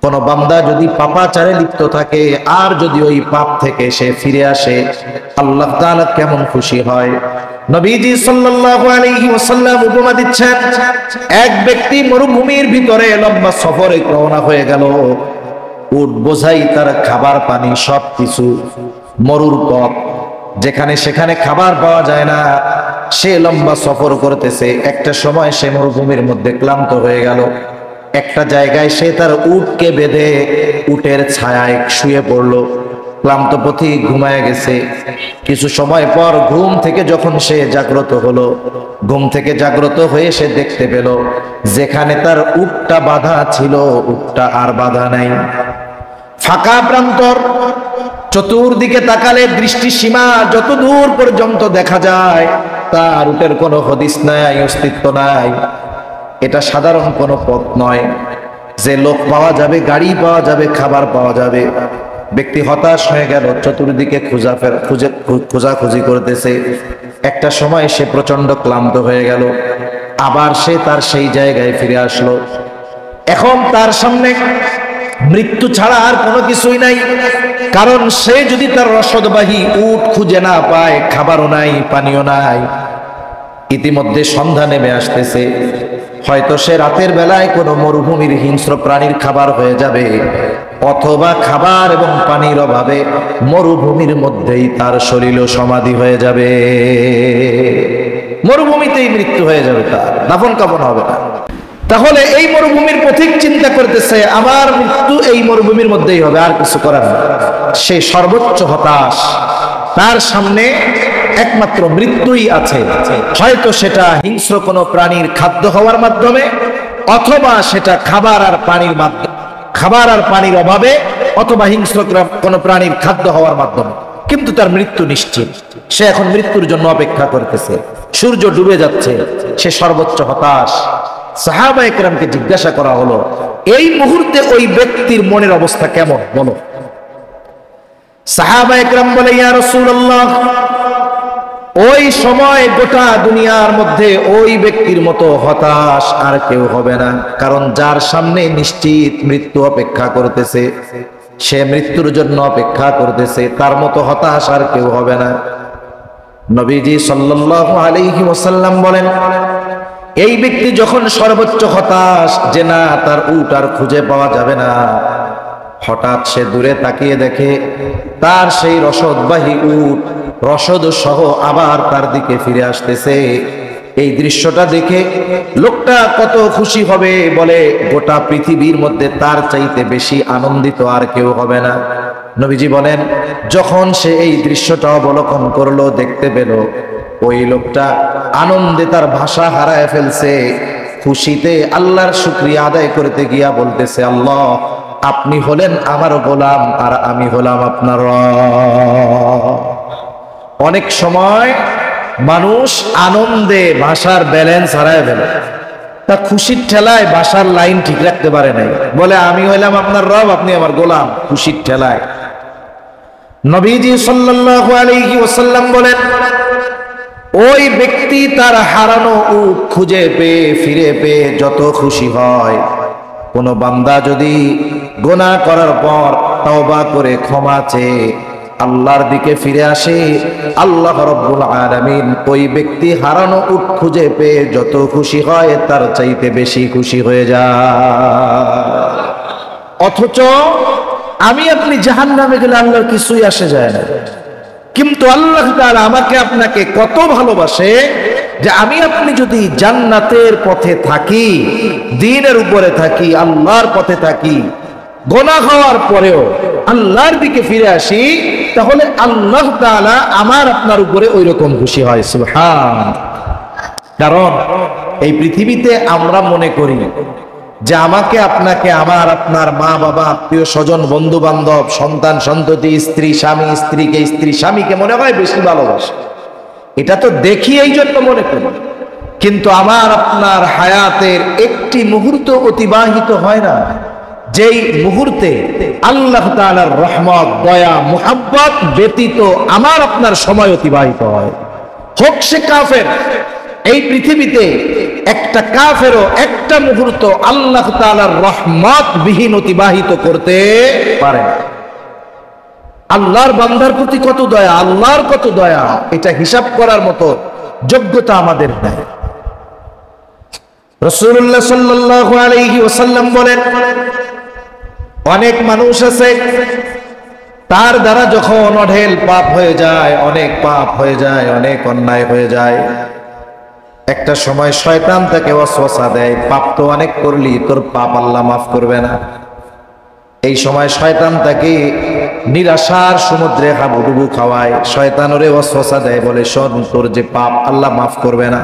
কোন বান্দা যদি পাপাচারে লিপ্ত থাকে আর যদি ওই পাপ থেকে সে ফিরে আসে, আল্লাহ তাআলা কেমন খুশি হয়। নবীজি সাল্লাল্লাহু আলাইহি ওয়াসাল্লাম উপমা দিচ্ছেন, এক ব্যক্তি মরুভূমির ভিতরে লম্বা সফরে রওনা হয়ে গেল। উট বোঝাই তার খাবার পানি সবকিছু, মরুর পথ, যেখানে সেখানে খাবার পাওয়া যায় না। সে লম্বা সফর করতেছে। একটা সময় সে মরুভূমির মধ্যে ক্লান্ত হয়ে গেল। একটা জায়গায় সে তার উটকে বেঁধে উটের ছায়ায় শুয়ে পড়লো। ক্লান্ত পথিক ঘুমায় গেছে। কিছু সময় পর ঘুম থেকে যখন সে জাগ্রত হলো, ঘুম থেকে জাগ্রত হয়ে সে দেখতে পেল যেখানে তার উটটা বাঁধা ছিল, উটটা আর বাঁধা নাই। ফাঁকা প্রান্তর, চতুর্দিকে তাকালে দৃষ্টি সীমা যত দূর পর্যন্ত দেখা যায়, তার উটের কোনো হদিস নাই, অস্তিত্ব নাই। এটা সাধারণ কোনো পথ নয় যে লোক পাওয়া যাবে, গাড়ি পাওয়া যাবে, খাবার পাওয়া যাবে। ব্যক্তি হতাশ হয়ে গেল, চতুর্দিকে খোঁজাখুঁজি করতেছে। একটা সময় সে প্রচন্ড ক্লান্ত হয়ে গেল। আবার সে তার সেই জায়গায় ফিরে আসলো। এখন তার সামনে মৃত্যু ছাড়া আর কোনো কিছুই নাই। কারণ সে যদি তার রসদবাহী উট খুঁজে না পায়, খাবারও নাই, পানিও নাই, ইতিমধ্যে সন্ধ্যা নেমে আসতেছে। হয়তো সে রাতের বেলায় কোনো মরুভূমির হিংস্র প্রাণীর খাবার হয়ে যাবে, অথবা খাবার এবং পানির অভাবে মরুভূমির মধ্যেই তার শরীর সমাধি হয়ে যাবে। মরুভূমিতেই মৃত্যু হয়ে যাবে, তার দাফন কাফন হবে না। তাহলে এই মরুভূমির পথিক চিন্তা করতেছে আমার মৃত্যু এই মরুভূমির মধ্যেই হবে, আর কিছু করার না। সে সর্বোচ্চ হতাশ। তার সামনে একমাত্র মৃত্যুই আছে। হয়তো সেটা হিংস্র কোনো প্রাণীর খাদ্য হওয়ার মাধ্যমে, অথবা সেটা খাবার আর পানির অভাবে, অথবা হিংস্র কোনো প্রাণীর খাদ্য হওয়ার মাধ্যমে। কিন্তু তার মৃত্যু নিশ্চিত। সে এখন মৃত্যুর জন্য অপেক্ষা করতেছে। সূর্য ডুবে যাচ্ছে, সে সর্বোচ্চ হতাশ। সাহাবায়ে কেরামকে জিজ্ঞাসা করা হলো, এই মুহূর্তে ওই ব্যক্তির মনের অবস্থা কেমন বলো। সাহাবায়ে কেরাম বলে, ইয়া রাসূলুল্লাহ, ওই সময় গোটা দুনিয়ার মধ্যে ওই ব্যক্তির মতো হতাশ আর কেউ হবে না। কারণ যার সামনে নিশ্চিত মৃত্যু অপেক্ষা করতেছে, সে মৃত্যুর জন্য অপেক্ষা করতেছে, তার মতো হতাশ আর কেউ হবে না। নবীজি সাল্লাল্লাহু আলাইহি ওয়াসাল্লাম বলেন, এই ব্যক্তি যখন সর্বোচ্চ হতাশ যে না তার উট আর খুঁজে পাওয়া যাবে না, হঠাৎ সে দূরে তাকিয়ে দেখে তার সেই রসদবাহী উট রসদ সহ আবার তার দিকে ফিরে আসতেছে। এই দৃশ্যটা দেখে লোকটা কত খুশি হবে, বলে গোটা পৃথিবীর মধ্যে তার চাইতে বেশি আনন্দিত আর কেউ হবে না। নবীজি বলেন, যখন সে এই দৃশ্যটা অবলোকন করলো, দেখতে পেল ওই লোকটা আনন্দে তার ভাষা হারায় ফেলছে। খুশিতে আল্লাহর শুকরিয়া আদায় করতে গিয়া বলতেছে, আল্লাহ, আপনি হলেন আমার গোলাম আর আমি হলাম আপনার রব। অনেক সময় মানুষ আনন্দে ভাষার ব্যালেন্স হারায় ফেলে। তা খুশির ঠেলায় ভাষার লাইন ঠিক রাখতে পারে নাই, বলে আমি হইলাম আপনার রব, আপনি আমার গোলাম। খুশির ঠেলায় নবীজি সাল্লাল্লাহু আলাইহি ওয়াসাল্লাম বলেন, ওই ব্যক্তি তার হারানো উট খুঁজে পেয়ে ফিরে পেয়ে যত খুশি হয়, কোন বান্দা যদি গুনাহ করার পর তওবা করে ক্ষমা চেয়ে আল্লাহর দিকে ফিরে আসে, আল্লাহ রাব্বুল আলামিন ওই ব্যক্তি হারানো উট খুঁজে পেয়ে যত খুশি হয় তার চাইতে বেশি খুশি হয়ে যায়। অথচ আমি আপনি জাহান্নামে গেলে আল্লাহর কিছুই আসে যায় না। কিন্তু আল্লাহ তাআলা আমাকে আপনাকে কত ভালোবাসে যে আমি আপনি যদি জান্নাতের পথে থাকি, দ্বীনের উপরে থাকি, আল্লাহর পথে থাকি, গুনাহ হওয়ার পরেও আল্লাহর দিকে ফিরে আসি, তাহলে আল্লাহ তাআলা আমার আপনার উপরে ওইরকম খুশি হয়। সুবহান। কারণ এই পৃথিবীতে আমরা মনে করি যে আমাকে আপনাকে, আমার আপনার মা বাবা, আত্মীয় স্বজন, বন্ধু বান্ধব, সন্তান সন্ততি, স্ত্রী স্বামী, স্ত্রীকে স্ত্রী স্বামীকে মনে হয় বেশি ভালোবাসে। এটা তো দেখি এই জন্য মনে করি। কিন্তু আমার আপনার হায়াতের একটি মুহূর্ত অতিবাহিত হয় না যেই মুহূর্তে আল্লাহ তাআলার রহমত, দয়া, মুহাব্বত ব্যতীত আমার আপনার সময় অতিবাহিত হয়। হোক সে কাফের। এই পৃথিবীতে একটা কাফেরও একটা মুহূর্ত আল্লাহ তাআলার রহমত বিহীন অতিবাহিত করতে পারে না। আল্লাহর বান্দার প্রতি কত দয়া, আল্লাহর কত দয়া, এটা হিসাব করার মতো যোগ্যতা আমাদের নাই। রাসূলুল্লাহ সাল্লাল্লাহু আলাইহি ওয়াসাল্লাম বলেন, অনেক মানুষ আছে তার দ্বারা যখন অঢেল পাপ হয়ে যায়, অনেক পাপ হয়ে যায়, অনেক অন্যায় হয়ে যায়, একটা সময় শয়তান তাকে ওয়াসওয়াসা দেয়, পাপ তো অনেক করলি, তোর পাপ আল্লাহ মাফ করবে না। এই সময় শয়তান তাকে নিরাশার সমুদ্রে হাবুডুবু খাওয়ায়, শয়তান ওরে ওয়াসওয়াসা দেয়, বলে শোন, তোর যে পাপ আল্লাহ মাফ করবে না,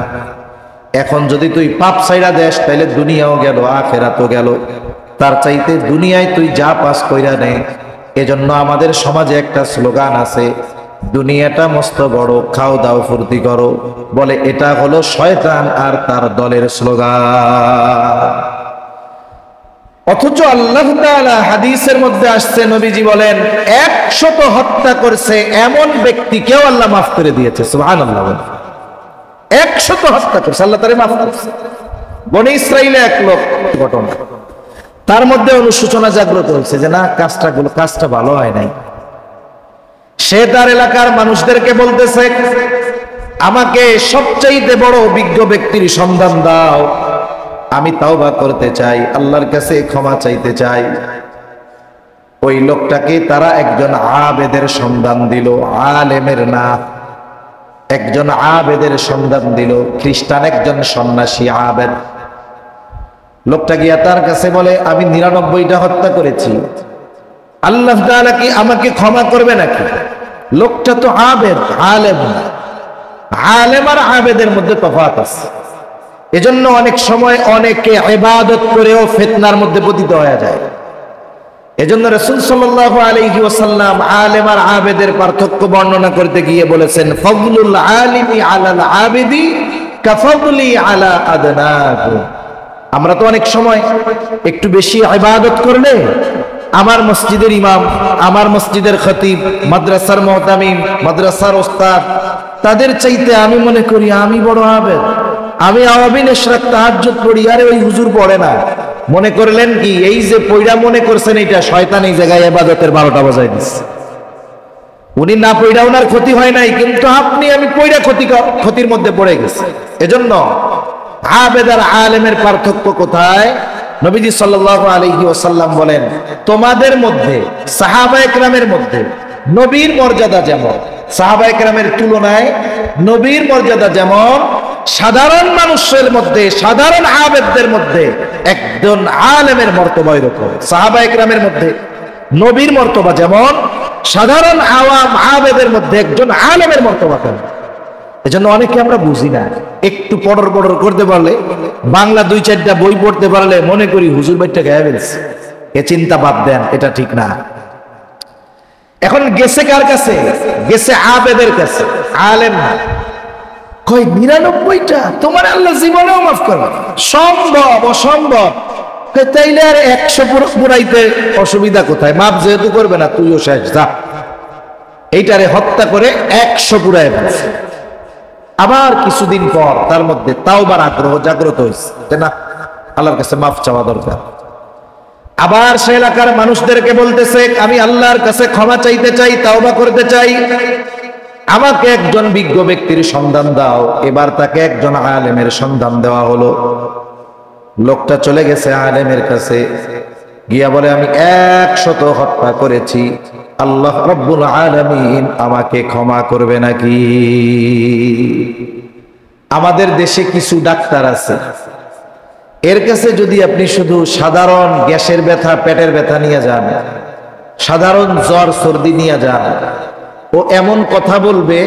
এখন যদি তুই পাপ ছাইড়া দেস তাহলে দুনিয়াও গেল, আখিরাতও গেল, তার চাইতে দুনিয়ায় তুই যা পাস কইরা নে। এজন্য আমাদের সমাজে একটা স্লোগান আছে, দুনিয়াটা মস্ত বড়, খাও দাও ফুর্তি করো, বলে এটা হলো শয়তান আর তার দলের স্লোগান। অথচ আল্লাহ তাআলা হাদিসের মধ্যে আসছে, নবীজি বলেন 100 হত্যা করছে এমন ব্যক্তিকেও আল্লাহ মাফ করে দিয়েছে। সুবহানাল্লাহ। 100 হত্যা করছে, আল্লাহ তাআলা মাফ করছে। বনি ইসরাইলে এক লোক ঘটনা, তার মধ্যে অনুশোচনা জাগ্রত হয়েছে যে না, কাজটা ভালো হয় নাই। সে তার এলাকার মানুষদেরকে বলতেছে, আমাকে সবচাইতে বড় অভিজ্ঞ ব্যক্তির সন্ধান দাও, আমি তাওবা করতে চাই, আল্লাহর কাছে ক্ষমা চাইতে চাই। ওই লোকটাকে তারা একজন আবেদের সন্ধান দিল, আলেমের না, একজন আবেদের সন্ধান দিল, খ্রিস্টান একজন সন্ন্যাসী আবেদ। লোকটা গিয়া তার কাছে বলে, আমি 99টা হত্যা করেছি, আল্লাহ তাআলা কি আমাকে ক্ষমা করবে নাকি? লোকটা তো আবেদ, আলেম না। আলেম আর আবেদের মধ্যে তফাৎ আছে। এজন্য অনেক সময় অনেকে ইবাদত করেও ফিতনার মধ্যে পতিত হয়ে যায়। এজন্য রাসূল সাল্লাল্লাহু আলাইহি ওয়াসাল্লাম আলেম আর আবেদের পার্থক্য বর্ণনা করতে গিয়ে বলেছেন, ফাদলুল আলিমি আলাল আবিদি কাফাদলি আলা আদনাকুম। আমরা তো অনেক সময় একটু বেশি ইবাদত করলে আমার মসজিদের ইমাম, আমার মসজিদের খতিব, মাদ্রাসার মুহতামিম, মাদ্রাসার ওস্তাদ, তাদের চাইতে আমি মনে করি আমি বড় আবেদ, আমি আওয়াবিন ইশরাক তাহাজ্জুদ পড়ি, আরে ওই হুজুর পড়ে না। মনে করলেন কি এই যে পয়রা মনে করছেন, এটা শয়তান এই জায়গায় ইবাদতের 12টা বাজায় দিচ্ছে। উনি না পয়রা ওনার ক্ষতি হয় নাই, কিন্তু আপনি আমি পয়রা ক্ষতির মধ্যে পড়ে গেছে। এজন্য আবেদ আর আলেমের পার্থক্য কোথায়? নবীজি সাল্লাল্লাহু আলাইহি ওয়াসাল্লাম বলেন, তোমাদের মধ্যে সাহাবায়ে কেরামের মধ্যে নবীর মর্যাদা যেমন, সাহাবায়ে কেরামের তুলনায় নবীর মর্যাদা যেমন, সাধারণ মানুষের মধ্যে, সাধারণ আবেদদের মধ্যে একজন আলেমের মর্তবা এরকম। সাহাবায়ে কেরামের মধ্যে নবীর মর্তবা যেমন, সাধারণ আওয়াম আবেদের মধ্যে একজন আলেমের মর্তবা কেমন। এজন্য অনেকে আমরা বুঝি না, একটু পড়র করতে পারলে, বাংলা 2-4টা বই পড়তে পারলে মনে করি হুজুর বাইটটা গায়ে ফেলছে। এ চিন্তা বাদ দেন, এটা ঠিক না। এখন গেছে কার কাছে? গেছে আবেদের কাছে, আলেম না। কই 99টা তোমার আল্লাহ জীবনেও মাফ করবে? সম্ভব? অসম্ভব। তাইলে আর 100 পুরাইতে অসুবিধা কোথায়? মাফ যেহেতু করবে না, তুইও শেষ, যা। এইটারে হত্যা করে 100 পুরাই ফেলছে। আবার কিছুদিন পর তার মধ্যে তাওবার আগ্রহ জাগ্রত হয়েছে, না আল্লাহর কাছে মাফ চাওয়া দরকার। আবার সে এলাকার মানুষদেরকে বলতেছে, আমি আল্লাহর কাছে ক্ষমা চাইতে চাই, তাওবা করতে চাই, আমাকে একজন বিজ্ঞ ব্যক্তির সন্ধান দাও। এবার তাকে একজন আলেমের সন্ধান দেওয়া হলো। লোকটা চলে গেছে আলেমের কাছে, গিয়া বলে, আমি 100 হত্যা করেছি, আল্লাহ রাব্বুল আলামিন আমাকে ক্ষমা করবে নাকি? আমাদের দেশে কিছু ডাক্তার আছে, এর কাছে যদি আপনি শুধু সাধারণ গ্যাসের ব্যথা, পেটের ব্যথা নিয়ে যান, সাধারণ জ্বর সর্দি নিয়ে যান, ও এমন কথা বলবে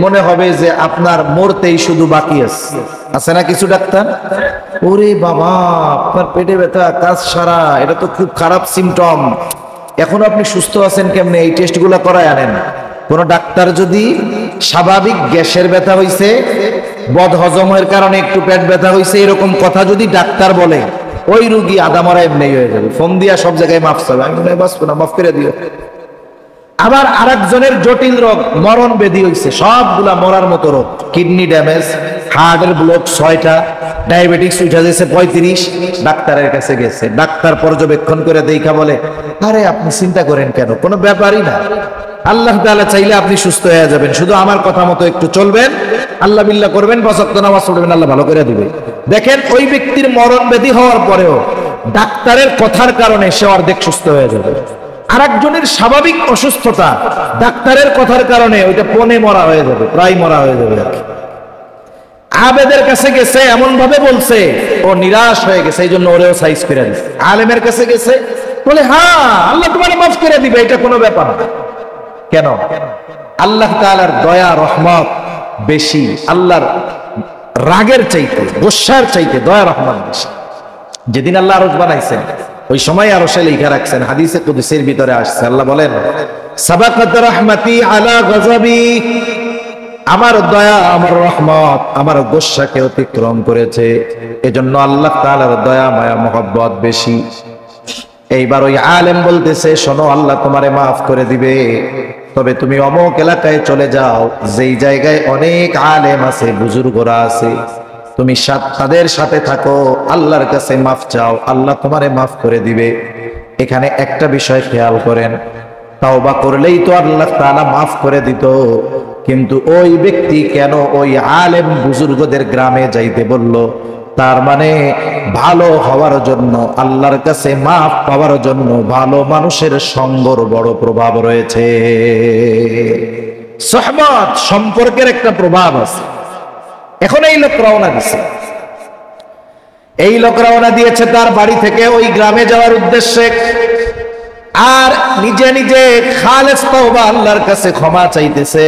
মনে হবে যে আপনার মরতেই শুধু বাকি আছে না কিছু ডাক্তার? ওরে বাবা, আপনার পেটে ব্যথা, কাজ সারা, এটা তো খুব খারাপ সিমটম, এখন আপনি সুস্থ আছেন কেমনে? এই টেস্টগুলো করায় আনেন। কোন ডাক্তার যদি স্বাভাবিক গ্যাসের ব্যথা হইছে, বদ হজমের কারণে একটু পেট ব্যথা হইছে, এরকম কথা যদি ডাক্তার বলে, ওই রুগী আদা মরা এমনি হয়ে যাবে, ফোন দিয়া সব জায়গায় মাফ চাবে, আমি মনে হয় বাঁচবো না, মাফ করে দিও। আবার আরেকজনের জটিল রোগ, মরণ ব্যাধি হইছে, সবগুলা মরার মতো রোগ, কিডনি ড্যামেজ, হার্টের ব্লক 6টা, ডায়াবেটিস উঠে গেছে 35, ডাক্তারের কাছে গেছে। ডাক্তার পর্যবেক্ষণ করে দেখা বলে, আরে আপনি চিন্তা করেন কেন, কোনো ব্যাপারই না, আল্লাহ তাআলা চাইলে আপনি সুস্থ হয়ে যাবেন, শুধু আমার কথা মতো একটু চলবেন, আল্লাহ বিল্লাহ করবেন, 5 ওয়াক্ত নামাজ পড়বেন, আল্লাহ ভালো করে দিবে। দেখেন ওই ব্যক্তির মরণ ব্যাধি হওয়ার পরেও ডাক্তারের কথার কারণে সে অর্ধেক সুস্থ হয়ে যাবে। আরেকজনের স্বাভাবিক অসুস্থতা ডাক্তারের কথার কারণে ওইটা পনে মরা হয়ে যাবে, প্রায় মরা হয়ে যাবে আর কি। আবেদের কাছে গেছে, এমন ভাবে বলছে ও নিরাশ হয়ে গেছে, এই জন্য ওরেও সাইজ করে দিছে। আলেমের কাছে গেছে, বলে হ্যাঁ আল্লাহ তোমার মাফ করে দিবে, এটা কোনো ব্যাপার না। কেন? আল্লাহ তাআলার দয়া রহমত বেশি, আল্লাহর রাগের চাইতে, গোসার চাইতে দয়া রহমত বেশি। যেদিন আল্লাহ আরশ বানাইছেন ওই সময় আরশে লিখে রাখছেন, হাদিসে কুদসির ভিতরে আসছে, আল্লাহ বলেন সাবাকাত রাহমাতি আলা গযাবি, আমার দয়া আমার রহমত আমার গোসাকে অতিক্রম করেছে, এজন্য আল্লাহ তাআলার দয়া মায়া মহব্বত বেশি। এইবার ওই আলেম বলতেছে, শোনো আল্লাহ তোমারে মাফ করে দিবে, তবে তুমি অমুক এলাকায় চলে যাও, যেই জায়গায় অনেক আলেম আছে, বুজুর্গরা আছে, তুমি তাদের সাথে থাকো, আল্লাহর কাছে মাফ চাও, আল্লাহ তোমারে মাফ করে দিবে। এখানে একটা বিষয় খেয়াল করেন, তাওবা করলেই তো আল্লাহ তাআলা মাফ করে দিত, কিন্তু ওই ব্যক্তি কেন ওই আলেম বুজুর্গদের গ্রামে যাইতে বলল? তার মানে ভালো হওয়ার জন্য, আল্লাহর কাছে মাফ পাওয়ার জন্য ভালো মানুষের সঙ্গর বড় প্রভাব রয়েছে। সুহবত সম্পর্কের একটা প্রভাব আছে। এখন এই লোক রওনা দিয়েছে, এই লোক রওনা দিয়েছে তার বাড়ি থেকে ওই গ্রামে যাওয়ার উদ্দেশ্যে, আর নিজে নিজে খালেস তওবা আল্লাহর কাছে ক্ষমা চাইতেছে।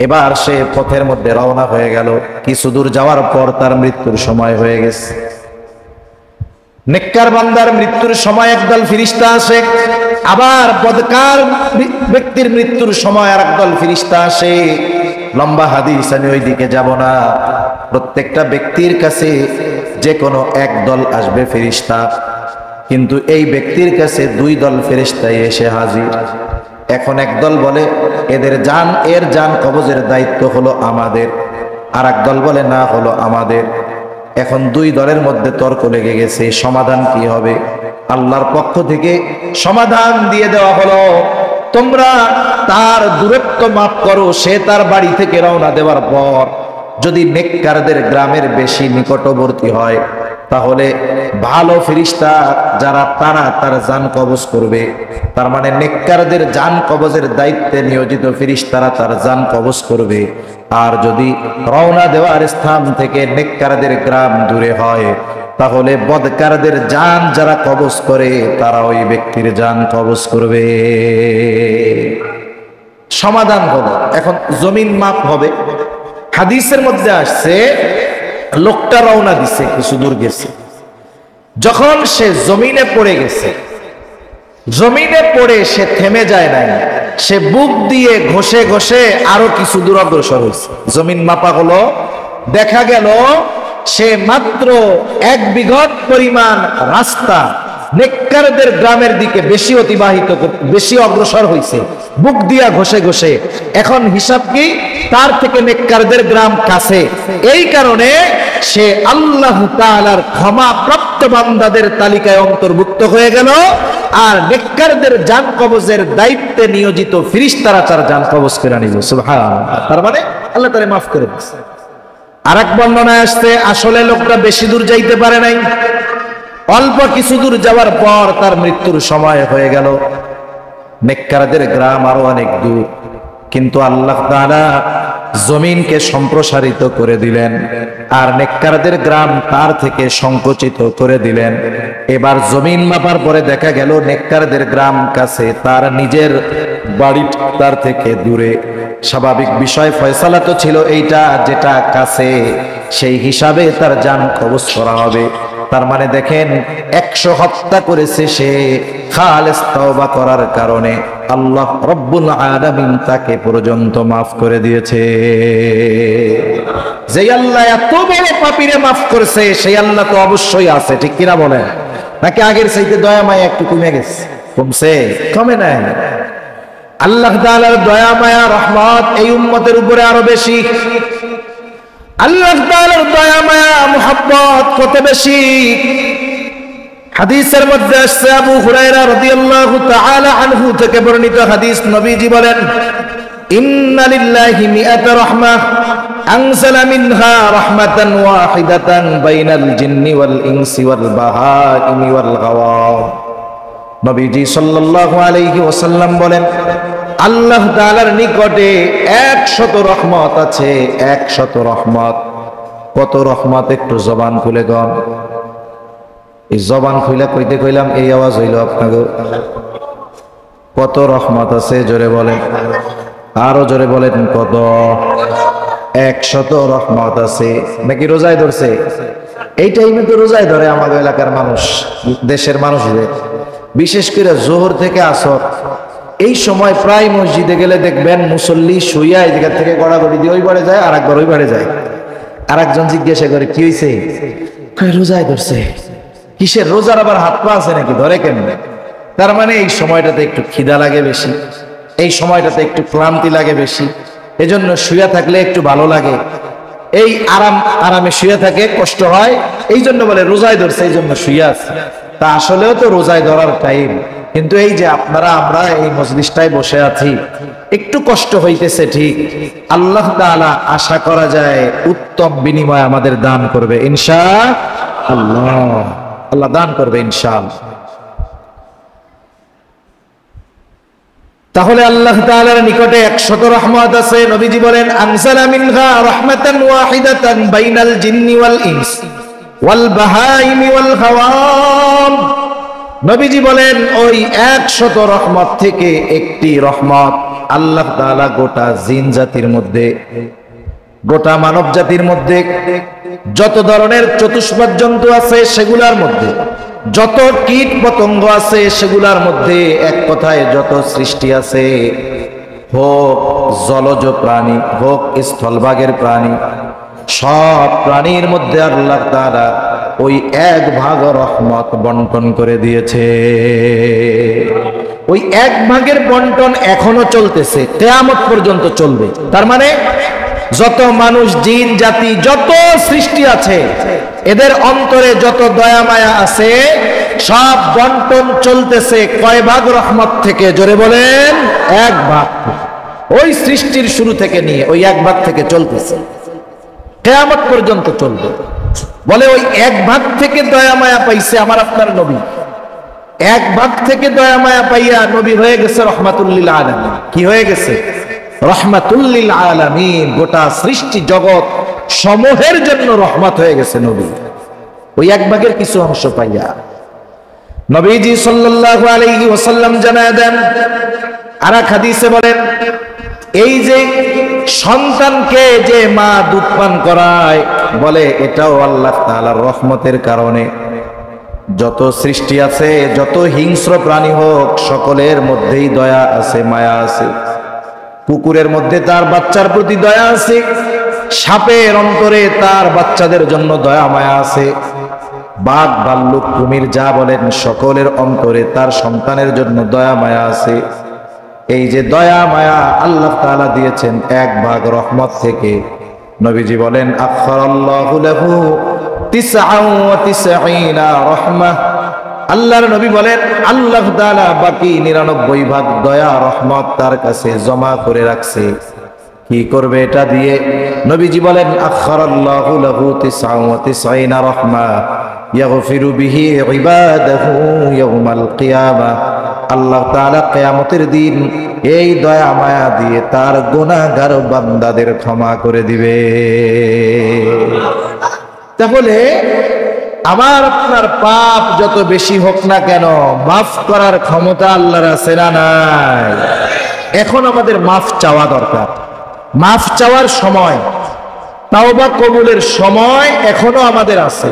এবার সে পথের মধ্যে রওনা হয়ে গেল। কিছু দূর যাওয়ার পর তার মৃত্যুর সময় হয়ে গেছে। নেককার বান্দার মৃত্যুর সময় একদল ফেরেশতা আসে, আবার বদকার ব্যক্তির মৃত্যুর সময় আর একদল ফেরেশতা আসে। লম্বা হাদিস, আমি ওই দিকে যাব না। প্রত্যেকটা ব্যক্তির কাছে যে কোনো এক দল আসবে ফেরেশতা, কিন্তু এই ব্যক্তির কাছে 2 দল ফেরেশতা এসে হাজির। এখন একদল বলে এর জান কবজের দায়িত্ব হলো আমাদের, আর একদল বলে না, হলো আমাদের। এখন 2 দলের মধ্যে তর্ক লেগে গেছে, সমাধান কি হবে? আল্লাহর পক্ষ থেকে সমাধান দিয়ে দেওয়া হলো, তোমরা তার দূরত্ব মাফ করো। সে তার বাড়ি থেকে রওনা দেওয়ার পর যদি নেককারদের গ্রামের বেশি নিকটবর্তী হয়, তাহলে ভালো ফেরেশতা যারা তারা তার জান কবজ করবে। তার মানে নেককারদের জান কবজের দায়িত্বে নিয়োজিত ফেরেশতারা তার জান কবজ করবে। আর যদি রওনা দেওয়ার স্থান থেকে নেককারদের গ্রাম দূরে হয়, তাহলে বদকারদের জান যারা কবজ করে তারা ওই ব্যক্তির জান কবজ করবে। সমাধান হলো। এখন জমিন মাপ হবে। হাদিসের মধ্যে আসছে, লোকটা রওনা দিছে, কিছু দূর গেছে, যখন সে জমিনে পড়ে গেছে, জমিনে পড়ে সে থেমে যায় নাই, সে বুক দিয়ে ঘষে ঘষে আরো কিছু দূর অগ্রসর হয়েছে। জমিন মাপা হলো, দেখা গেল সে মাত্র 1 বিঘত পরিমাণ রাস্তা নেককারদের গ্রামের দিকে বেশি অগ্রসর হয়েছে, বুক দিয়া ঘষে ঘষে। এখন হিসাব কি? তার থেকে নেককারদের গ্রাম কাছে। এই কারণে সে আল্লাহ তাআলার ক্ষমা প্রাপ্ত বান্দাদের তালিকায় অন্তর্ভুক্ত হয়ে গেল, আর নেককারদের জান কবজের দায়িত্বে নিয়োজিত ফেরেশতারা তার জান কবজ করে নিল। সুবহানাল্লাহ। তার মানে আল্লাহ তাআলা মাফ করে দিয়েছে। আরেক বর্ণনায় আসছে, আসলে লোকটা বেশি দূর যাইতে পারে নাই, অল্প কিছু দূর যাওয়ার পর তার মৃত্যুর সময় হয়ে গেল। নেককারদের গ্রাম আরো অনেক দূর, কিন্তু আল্লাহ তাআলা জমিনকে সম্প্রসারিত করে দিলেন, আর নেককারদের গ্রাম তার থেকে সংকুচিত করে দিলেন। এবার জমিন মাপার পরে দেখা গেল নেককারদের গ্রাম কাছে, তার নিজের বাড়ি তার থেকে দূরে। স্বাভাবিক বিষয়, ফয়সালা তো ছিল এইটা, যেটা কাছে সেই হিসাবে তার জান কবজ করা হবে। তার মানে দেখেন, 100 হত্যা করেছে সে, খালেস তওবা করার কারণে আল্লাহ রব্বুল আলামিন তাকে পর্যন্ত মাফ করে দিয়েছে। যে আল্লাহ এত বড় পাপীরে মাফ করেছে, সেই আল্লাহ তো অবশ্যই আছে, ঠিক কিনা বলেন? নাকি আগের চাইতে দয়া মায়া একটু কমে গেছে? কমছে? কমে নাই। আল্লাহ তাআলার দয়া মায়া রহমত এই উম্মতের উপরে আরো বেশি। আল্লাহ তাআলার দয়া মায়া মুহাব্বত কত বেশি। হাদিসের মধ্যে আসছে, আবু হুরায়রা রাদিয়াল্লাহু তাআলা আনহু থেকে বর্ণিত হাদিস, নবীজি বলেন, ইন্না লিল্লাহি মিআতা রাহমাহ আনজালা মিনহা রাহমাতান ওয়াহিদাতান বাইনাল জিন্নি ওয়াল ইনসি ওয়াল বাহাইমি ওয়াল গাওয়াম। নবীজি সাল্লাল্লাহু আলাইহি ওয়াসাল্লাম বলেন, আল্লাহ তাআলার নিকটে 100 রহমত আছে, 100 রহমত। কত রহমত একটু জবান খুলে গন। এই জবান খুলে কইতে কইলাম এই আওয়াজ হইল আপনাকে। কত রহমত আছে জোরে বলেন, আরো জোরে বলেন কত? 100 রহমত আছে। নাকি রোজায় ধরছে? এই টাইমে তো রোজায় ধরে আমাদের এলাকার মানুষ, দেশের মানুষদের, বিশেষ করে জোহর থেকে আসর। এই সময় প্রায় মসজিদে গেলে দেখবেন মুসল্লি শুইয়া এই জায়গা থেকে গড়াগড়ি দিয়ে ওই বাড়ে যায়, আর একবার ওই বাড়ে যায়। আর একজন জিজ্ঞাসা করে, কি হয়েছে? রোজায় ধরছে। কিসের রোজার আবার হাত পা আছে নাকি? ধরে কেমনে? তার মানে এই সময়টাতে একটু খিদা লাগে বেশি, এই সময়টাতে একটু ক্লান্তি লাগে বেশি, এজন্য শুয়ে থাকলে একটু ভালো লাগে। এই আরামে শুয়ে থাকে, কষ্ট হয়, এই জন্য বলে রোজায় ধরছে, এই জন্য শুয়ে আছে। তা আসলেও তো রোজায় ধরার টাইম, কিন্তু এই যে আমরা এই মজলিসটায় বসে আছি, একটু কষ্ট হইতেছে ঠিক। আল্লাহ তাআলা আশা করা যায় উত্তম বিনিময় আমাদের দান করবে ইনশাআল্লাহ। আল্লাহ দান করবে ইনশাআল্লাহ। তাহলে আল্লাহ তাআলার নিকটে 100 রহমত আছে। নবীজি বলেন, আনজালা মিনহা রাহমাতান ওয়াহিদাতান বাইনাল জিন্নি ওয়াল ইনস ওয়াল বাহাইমি ওয়াল গাওয়াম। নবীজি বলেন, ওই 100 রহমত থেকে একটি রহমত আল্লাহ তাআলা গোটা জিন জাতির মধ্যে, গোটা মানব জাতির মধ্যে যত ধরনের চতুষ্পদ জন্তু আছে সেগুলার মধ্যে, যত কীট পতঙ্গ আছে সেগুলার মধ্যে, এক কথায় যত সৃষ্টি আছে, হোক জলজ প্রাণী হোক স্থলভাগের প্রাণী, সব প্রাণীর মধ্যে আল্লাহ তাআলা ওই 1 ভাগ রহমত বন্টন করে দিয়েছে। ওই 1 ভাগের বন্টন এখনো চলতেছে, কিয়ামত পর্যন্ত চলবে। তার মানে যত মানুষ, জিন জাতি, যত সৃষ্টি আছে, এদের অন্তরে যত দয়া মায়া আছে, সব বন্টন চলতেছে কয় ভাগ রহমত থেকে? জোরে বলেন, 1 ভাগ। ওই সৃষ্টির শুরু থেকে নিয়ে ওই 1 ভাগ থেকে চলতেছে, কিয়ামত পর্যন্ত চলবে। বলে ওই 1 ভাগ থেকে দয়া মায়া পাইছে আমার আপনার নবী। 1 ভাগ থেকে দয়া মায়া পাইয়া নবী হয়ে গেছে রহমাতুল লিল আলামিন। কি হয়ে গেছে? রহমাতুল লিল আলামিন। গোটা সৃষ্টি জগৎ সমূহের জন্য রহমত হয়ে গেছে নবী, ওই 1 ভাগের কিছু অংশ পাইয়া। নবীজি সাল্লাল্লাহু আলাইহি ওয়াসাল্লাম জানায় দেন, আর এক হাদিসে বলেন, এই যে সন্তানকে যে মা দুধ পান করায়, বলে এটাও আল্লাহ তাআলার রহমতের কারণে। যত সৃষ্টি আছে, যত হিংস্র প্রাণী হোক, সকলের মধ্যেই দয়া আছে, মায়া আছে। কুকুরের মধ্যে তার বাচ্চার প্রতি দয়া আছে, সাপের অন্তরে তার বাচ্চাদের জন্য দয়া মায়া আছে, বাঘ ভাল্লুক কুমির যা বলেন সকলের অন্তরে তার সন্তানের জন্য দয়া মায়া আছে। এই যে দয়া মায়া আল্লাহ তাআলা দিয়েছেন 1 ভাগ রহমত থেকে। নবীজি বলেন, আখরাল্লাহু লাহু 99 রাহমাহ। আল্লাহর নবী বলেন, আল্লাহ তাআলা বাকি 99 ভাগ দয়া রহমত তার কাছে জমা করে রাখছে। কি করবে এটা দিয়ে? নবীজি বলেন, আখরাল্লাহু লাহু 99 রাহমাহ ইয়াগফিরু বিহি ইবাদাহু ইয়াউমাল কিয়ামাহ। আল্লাহ তাআলা কিয়ামতের দিন এই দয়া মায়া দিয়ে তার গুনাহগার বান্দাদের ক্ষমা করে দিবে। তাহলে আমার আপনার পাপ যত বেশি হোক না কেন, মাফ করার ক্ষমতা আল্লাহর আছে না নাই? এখন আমাদের মাফ চাওয়া দরকার। মাফ চাওয়ার সময়, তাওবা কবুলের সময় এখনো আমাদের আছে।